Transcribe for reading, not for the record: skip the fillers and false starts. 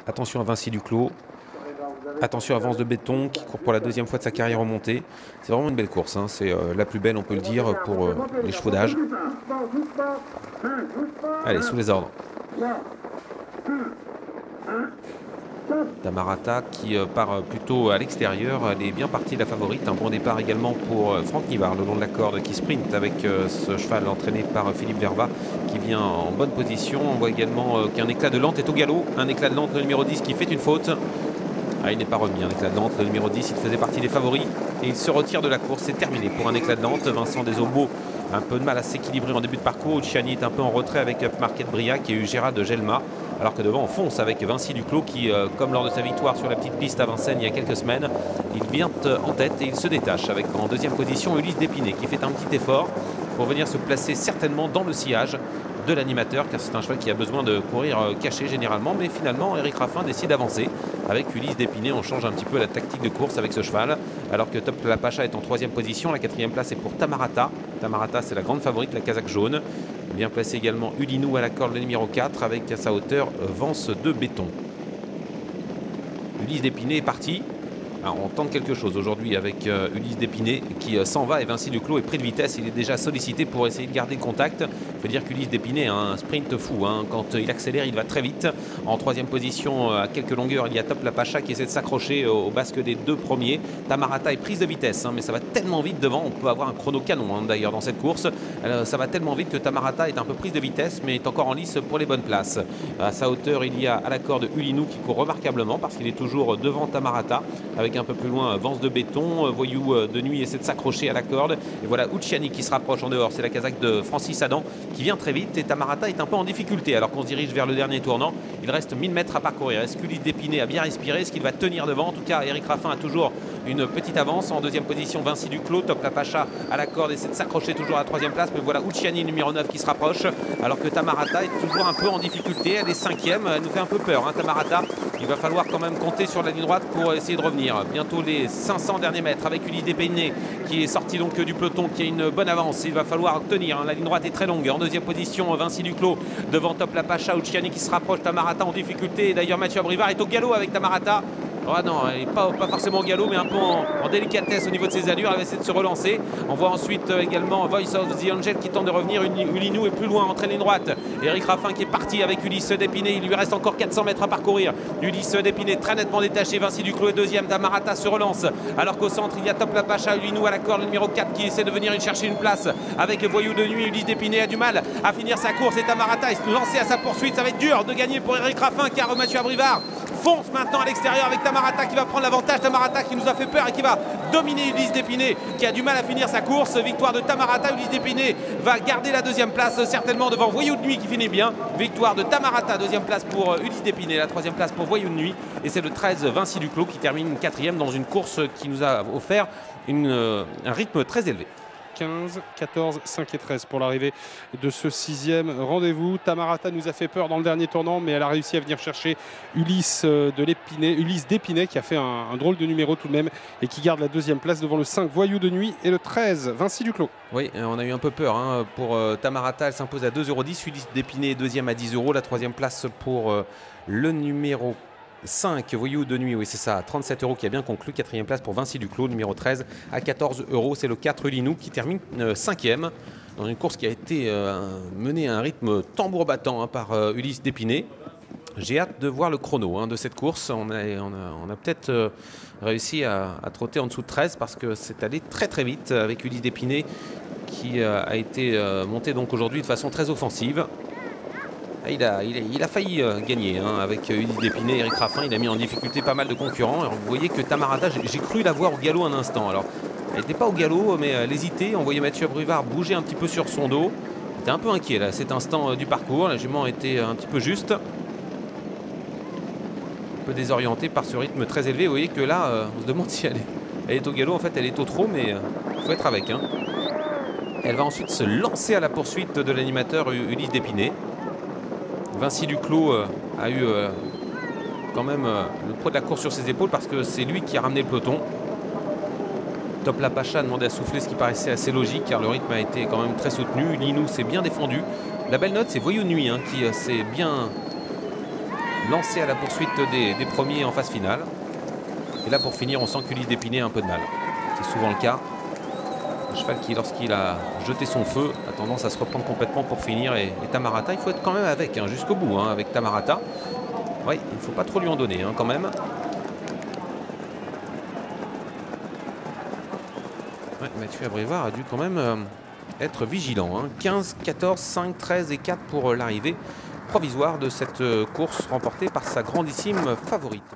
Attention à Vinci Duclos. Attention à Vence de Béton qui court pour la deuxième fois de sa carrière au montée. C'est vraiment une belle course, hein. C'est la plus belle, on peut le dire, pour les chevaux d'âge. Allez, sous les ordres. Tamarata qui part plutôt à l'extérieur. Elle est bien partie, la favorite. Un bon départ également pour Franck Nivard le long de la corde qui sprint avec ce cheval entraîné par Philippe Verva qui vient en bonne position. On voit également qu'un éclat de lente est au galop. Un éclat de lente, le numéro 10 qui fait une faute. Ah, il n'est pas remis, un éclat de lente. Le numéro 10, il faisait partie des favoris. Et il se retire de la course. C'est terminé pour un éclat de lente. Vincent Desaubos a un peu de mal à s'équilibrer en début de parcours. Ucciani est un peu en retrait avec Marquette Briac et Gérard de Gelma. Alors que devant, on fonce avec Vinci Duclos qui, comme lors de sa victoire sur la petite piste à Vincennes il y a quelques semaines, il vient en tête et il se détache avec en deuxième position Ulysse Dépinay qui fait un petit effort pour venir se placer certainement dans le sillage de l'animateur, car c'est un cheval qui a besoin de courir caché généralement, mais finalement Eric Raffin décide d'avancer avec Ulysse Dépinay. On change un petit peu la tactique de course avec ce cheval, alors que Top La Pacha est en troisième position. La quatrième place est pour Tamarata. Tamarata, c'est la grande favorite, la casaque jaune. Bien placé également Ulinou à la corde, le numéro 4, avec à sa hauteur Vence de Béton. Ulysse Dépinay est parti. Alors, on tente quelque chose aujourd'hui avec Ulysse Dépinay qui s'en va et Vinci Duclos est pris de vitesse. Il est déjà sollicité pour essayer de garder le contact. Il faut dire qu'Ulysse Dépinay a un sprint fou, hein. Quand il accélère, il va très vite. En troisième position, à quelques longueurs, il y a Top La Pacha qui essaie de s'accrocher au basque des deux premiers. Tamarata est prise de vitesse, hein, mais ça va tellement vite devant. On peut avoir un chrono canon, hein, d'ailleurs dans cette course. Ça va tellement vite que Tamarata est un peu prise de vitesse, mais est encore en lice pour les bonnes places. À sa hauteur, il y a à la corde Ulinou qui court remarquablement parce qu'il est toujours devant Tamarata. Avec un peu plus loin Vence de Béton, Voyou de Nuit essaie de s'accrocher à la corde. Et voilà Ucciani qui se rapproche en dehors. C'est la casaque de Francis Adam qui vient très vite et Tamarata est un peu en difficulté alors qu'on se dirige vers le dernier tournant. Il reste 1000 mètres à parcourir. Est-ce qu'Ulysse Dépinay a bien respiré? Est-ce qu'il va tenir devant? En tout cas, Eric Raffin a toujours une petite avance. En deuxième position, Vinci Duclos. Top La Pacha à la corde essaie de s'accrocher toujours à la troisième place. Mais voilà Ucciani numéro 9 qui se rapproche alors que Tamarata est toujours un peu en difficulté. Elle est cinquième. Elle nous fait un peu peur, hein, Tamarata. Il va falloir quand même compter sur la ligne droite pour essayer de revenir. Bientôt les 500 derniers mètres avec Ulysse Dépinay qui est sorti donc du peloton, qui a une bonne avance. Il va falloir tenir, hein. La ligne droite est très longue. En deuxième position, Vinci Duclos devant Top La Pacha. Ucciani qui se rapproche. Tamarata en difficulté. Et d'ailleurs, Mathieu Abrivard est au galop avec Tamarata. Ah non, il n'est pas forcément au galop, mais un peu en délicatesse au niveau de ses allures. Elle va essayer de se relancer. On voit ensuite également Voice of the Angel qui tente de revenir. Ulinou est plus loin, entre ligne droite. Eric Raffin qui est parti avec Ulysse Dépinay. Il lui reste encore 400 mètres à parcourir. Ulysse Dépinay très nettement détaché. Vinci Duclos est deuxième. Tamarata se relance. Alors qu'au centre, il y a Top La Pacha, Ulinou à la corde, le numéro 4 qui essaie de venir chercher une place avec Voyou de Nuit. Ulysse Dépinay a du mal à finir sa course et Tamarata est lancé à sa poursuite. Ça va être dur de gagner pour Eric Raffin car Mathieu Abrivard fonce maintenant à l'extérieur avec Tamarata qui va prendre l'avantage. Tamarata qui nous a fait peur et qui va dominer Ulysse Dépinay qui a du mal à finir sa course. Victoire de Tamarata. Ulysse Dépinay va garder la deuxième place certainement devant Voyou de Nuit qui finit bien. Victoire de Tamarata, deuxième place pour Ulysse Dépinay, la troisième place pour Voyou de Nuit. Et c'est le 13 Vinci Duclos qui termine quatrième dans une course qui nous a offert un rythme très élevé. 15, 14, 5 et 13 pour l'arrivée de ce sixième rendez-vous. Tamarata nous a fait peur dans le dernier tournant, mais elle a réussi à venir chercher Ulysse Dépinay qui a fait un drôle de numéro tout de même et qui garde la deuxième place devant le 5 Voyou de Nuit et le 13 Vinci Duclos. Oui, on a eu un peu peur, hein, pour Tamarata. Elle s'impose à 2,10 €. Ulysse Dépinay deuxième à 10 €. La troisième place pour le numéro 5, Voyou de Nuit, oui c'est ça, 37 € qui a bien conclu. Quatrième place pour Vinci Duclos, numéro 13 à 14 €. C'est le 4 Ulinou qui termine cinquième dans une course qui a été menée à un rythme tambour battant, hein, par Ulysse Dépinay. J'ai hâte de voir le chrono, hein, de cette course. On a peut-être réussi à trotter en dessous de 13 parce que c'est allé très très vite avec Ulysse Dépinay qui a été monté donc aujourd'hui de façon très offensive. Il a failli gagner, hein, avec Ulysse Dépinay. Eric Raffin, il a mis en difficulté pas mal de concurrents. Alors, vous voyez que Tamarata, j'ai cru la voir au galop un instant. Alors, elle n'était pas au galop, mais elle hésitait. On voyait Mathieu Abrivard bouger un petit peu sur son dos. Il était un peu inquiet là, à cet instant du parcours. La jument était un petit peu juste. Un peu désorientée par ce rythme très élevé. Vous voyez que là, on se demande si elle est au galop. En fait, elle est au trot, mais il faut être avec, hein. Elle va ensuite se lancer à la poursuite de l'animateur Ulysse Dépinay. Vinci Duclos a eu quand même le poids de la course sur ses épaules parce que c'est lui qui a ramené le peloton. Top La Pacha a demandé à souffler, ce qui paraissait assez logique car le rythme a été quand même très soutenu. Linou s'est bien défendu. La belle note, c'est Voyou de Nuit, hein, qui s'est bien lancé à la poursuite des premiers en phase finale. Et là, pour finir, on sent qu'Ulysse d'Épinay a un peu de mal. C'est souvent le cas. Un cheval qui, lorsqu'il a jeté son feu, a tendance à se reprendre complètement pour finir. Et Tamarata, il faut être quand même avec, hein, jusqu'au bout, hein, avec Tamarata. Oui, il ne faut pas trop lui en donner, hein, quand même. Ouais, Mathieu Abrivard a dû quand même être vigilant. Hein. 15, 14, 5, 13 et 4 pour l'arrivée provisoire de cette course remportée par sa grandissime favorite.